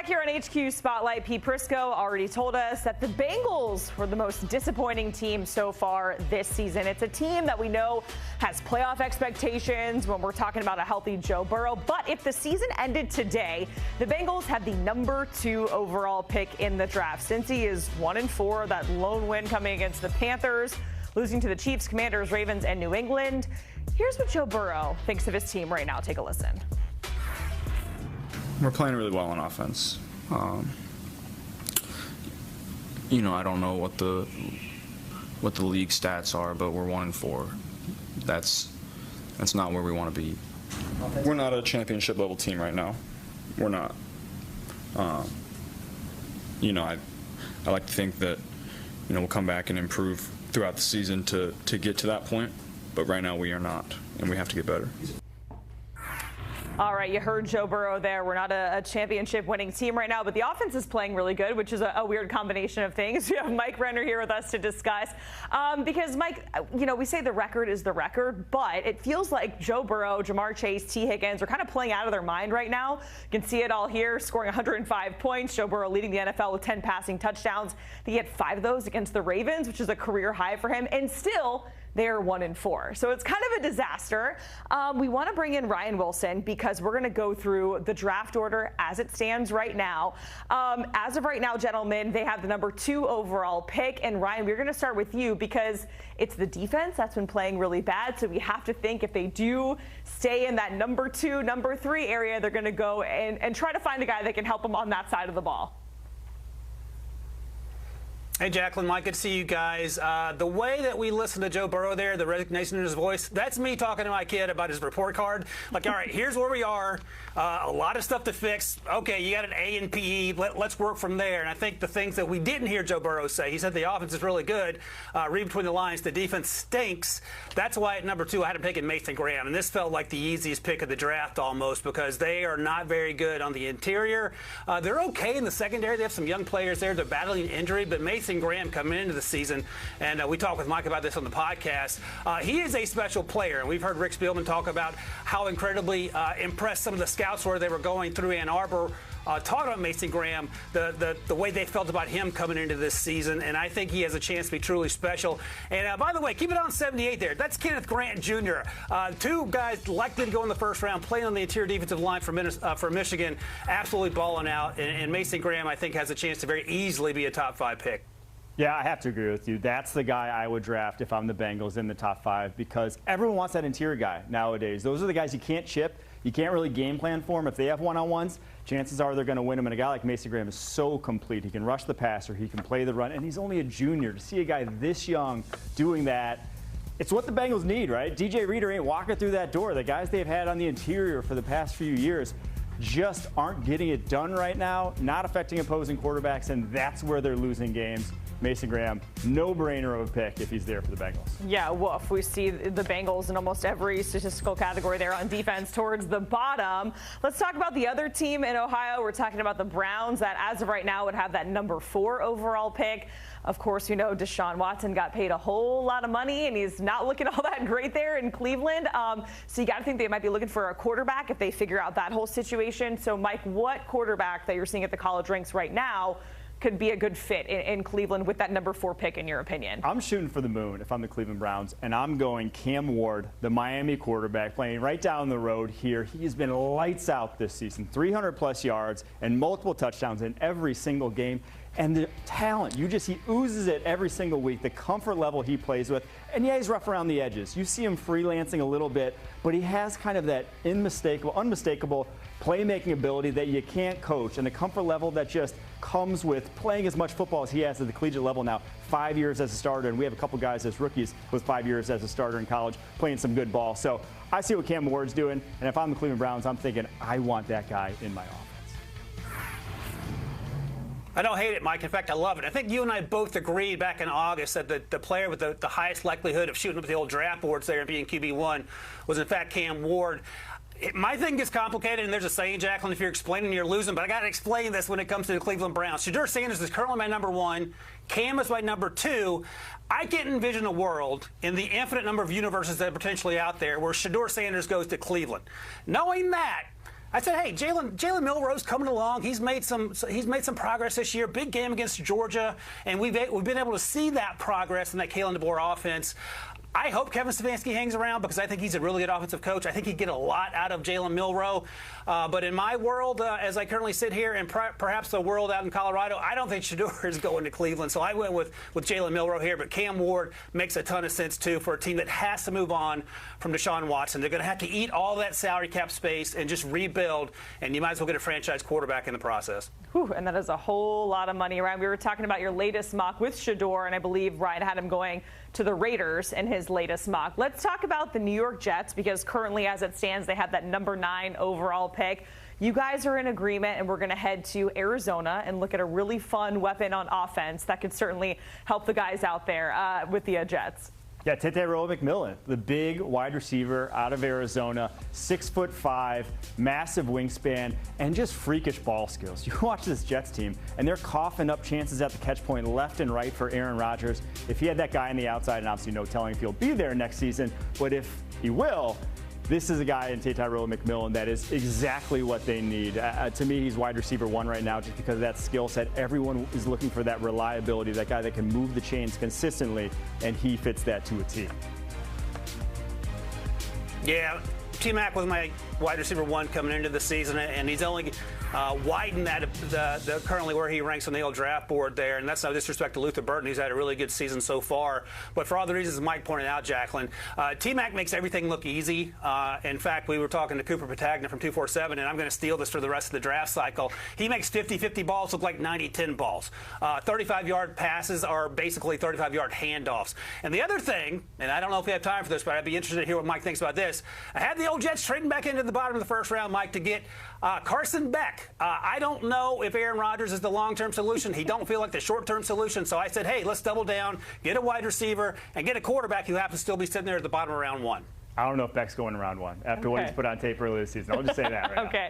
back here on HQ Spotlight. Pete Prisco already told us that the Bengals were the most disappointing team so far this season. It's a team that we know has playoff expectations when we're talking about a healthy Joe Burrow. But if the season ended today, the Bengals have the number 2 overall pick in the draft. Cincy is 1-4, that lone win coming against the Panthers, losing to the Chiefs, Commanders, Ravens, and New England. Here's what Joe Burrow thinks of his team right now. Take a listen. We're playing really well on offense. I don't know what the league stats are, but we're 1-4. That's not where we want to be. We're not a championship level team right now. We're not. I like to think that we'll come back and improve throughout the season to get to that point. But right now we are not, and we have to get better. All right, you heard Joe Burrow there. We're not a championship-winning team right now, but the offense is playing really good, which is a weird combination of things. We have Mike Renner here with us to discuss. Because, Mike, we say the record is the record, but it feels like Joe Burrow, Jamar Chase, T. Higgins are kind of playing out of their mind right now. You can see it all here, scoring 105 points. Joe Burrow leading the NFL with 10 passing touchdowns. He had 5 of those against the Ravens, which is a career high for him, and still they're 1-4. So it's kind of a disaster. We want to bring in Ryan Wilson because we're going to go through the draft order as it stands right now. As of right now, gentlemen, they have the number 2 overall pick. And Ryan, we're going to start with you because it's the defense that's been playing really bad. So we have to think if they do stay in that number 2, number 3 area, they're going to go and try to find a guy that can help them on that side of the ball. Hey, Jacqueline, Mike, good to see you guys. The way that we listen to Joe Burrow there, the resignation in his voice, that's me talking to my kid about his report card. Like, all right, here's where we are. A lot of stuff to fix. Okay, you got an A in PE. Let's work from there. And I think the things that we didn't hear Joe Burrow say, he said the offense is really good. Read between the lines, the defense stinks. That's why at number 2, I had him picking Mason Graham. And this felt like the easiest pick of the draft almost because they are not very good on the interior. They're okay in the secondary. They have some young players there. They're battling injury, but Mason Graham coming into the season, and we talked with Mike about this on the podcast. He is a special player, and we've heard Rick Spielman talk about how incredibly impressed some of the scouts were. They were going through Ann Arbor, talking about Mason Graham, the way they felt about him coming into this season, and I think he has a chance to be truly special. And by the way, keep it on 78 there. That's Kenneth Grant Jr. 2 guys likely to go in the first round, playing on the interior defensive line for Michigan, absolutely balling out. And Mason Graham, I think, has a chance to very easily be a top 5 pick. Yeah, I have to agree with you. That's the guy I would draft if I'm the Bengals in the top 5 because everyone wants that interior guy nowadays. Those are the guys you can't chip. You can't really game plan for them. If they have one-on-ones, chances are they're going to win them. And a guy like Mason Graham is so complete. He can rush the passer. He can play the run. And he's only a junior. To see a guy this young doing that, it's what the Bengals need, right? DJ Reader ain't walking through that door. The guys they've had on the interior for the past few years just aren't getting it done right now, not affecting opposing quarterbacks, and that's where they're losing games. Mason Graham, no-brainer of a pick if he's there for the Bengals. Yeah, woof. We see the Bengals in almost every statistical category there on defense towards the bottom. Let's talk about the other team in Ohio. We're talking about the Browns that, as of right now, would have that number 4 overall pick. Of course, you know Deshaun Watson got paid a whole lot of money, and he's not looking all that great there in Cleveland. So you got to think they might be looking for a quarterback if they figure out that whole situation. So, Mike, what quarterback that you're seeing at the college ranks right now could be a good fit in Cleveland with that number 4 pick, in your opinion? I'm shooting for the moon if I'm the Cleveland Browns, and I'm going Cam Ward, the Miami quarterback, playing right down the road here. He's been lights out this season, 300-plus yards and multiple touchdowns in every single game. And the talent, he oozes it every single week, the comfort level he plays with. And yeah, he's rough around the edges. You see him freelancing a little bit, but he has kind of that unmistakable playmaking ability that you can't coach, and the comfort level that just comes with playing as much football as he has at the collegiate level now. 5 years as a starter, and we have a couple guys as rookies with 5 years as a starter in college playing some good ball. So I see what Cam Ward's doing, and if I'm the Cleveland Browns, I'm thinking I want that guy in my offense. I don't hate it, Mike. In fact, I love it. I think you and I both agreed back in August that the player with the highest likelihood of shooting up the old draft boards there and being QB1 was, in fact, Cam Ward. My thing gets complicated, and there's a saying, Jacqueline, if you're explaining, you're losing. But I got to explain this when it comes to the Cleveland Browns. Shedeur Sanders is currently my number 1. Cam is my number 2. I can't envision a world in the infinite number of universes that are potentially out there where Shedeur Sanders goes to Cleveland. Knowing that, I said, hey, Jalen Milroe's coming along. He's made some progress this year. Big game against Georgia, and we've been able to see that progress in that Kalen DeBoer offense. I hope Kevin Stefanski hangs around because I think he's a really good offensive coach. I think he'd get a lot out of Jalen Milroe. But in my world, as I currently sit here, and perhaps the world out in Colorado, I don't think Shedeur is going to Cleveland. So I went with Jalen Milroe here. But Cam Ward makes a ton of sense, too, for a team that has to move on from Deshaun Watson. They're going to have to eat all that salary cap space and just rebuild. And you might as well get a franchise quarterback in the process. Whew, and that is a whole lot of money, Ryan. We were talking about your latest mock with Shedeur, and I believe Ryan had him going to the Raiders in his latest mock. Let's talk about the New York Jets, because currently, as it stands, they have that number 9 overall pick. You guys are in agreement, and we're going to head to Arizona and look at a really fun weapon on offense that could certainly help the guys out there with the Jets. Yeah, McMillan, the big wide receiver out of Arizona, 6'5", massive wingspan, and just freakish ball skills. You watch this Jets team, and they're coughing up chances at the catch point left and right for Aaron Rodgers. If he had that guy on the outside, and obviously no telling if he'll be there next season, but if he will, this is a guy in McMillan that is exactly what they need. To me, he's wide receiver 1 right now just because of that skill set. Everyone is looking for that reliability, that guy that can move the chains consistently, and he fits that to a T. Yeah, T-Mac was my wide receiver 1 coming into the season, and he's only widened that currently where he ranks on the old draft board there. And that's no disrespect to Luther Burton, who's had a really good season so far. But for all the reasons Mike pointed out, Jacqueline, T-Mac makes everything look easy. In fact, we were talking to Cooper Patagna from 247, and I'm going to steal this for the rest of the draft cycle. He makes 50-50 balls look like 90-10 balls. 35-yard passes are basically 35-yard handoffs. And the other thing, and I don't know if we have time for this, but I'd be interested to hear what Mike thinks about this. I had the old Jets trading back into the bottom of the first round, Mike, to get Carson Beck. I don't know if Aaron Rodgers is the long-term solution. He don't feel like the short-term solution. So I said, hey, let's double down, get a wide receiver, and get a quarterback who happens to still be sitting there at the bottom of round 1. I don't know if Beck's going to round 1 after what he's put on tape earlier this season. I'll just say that right now.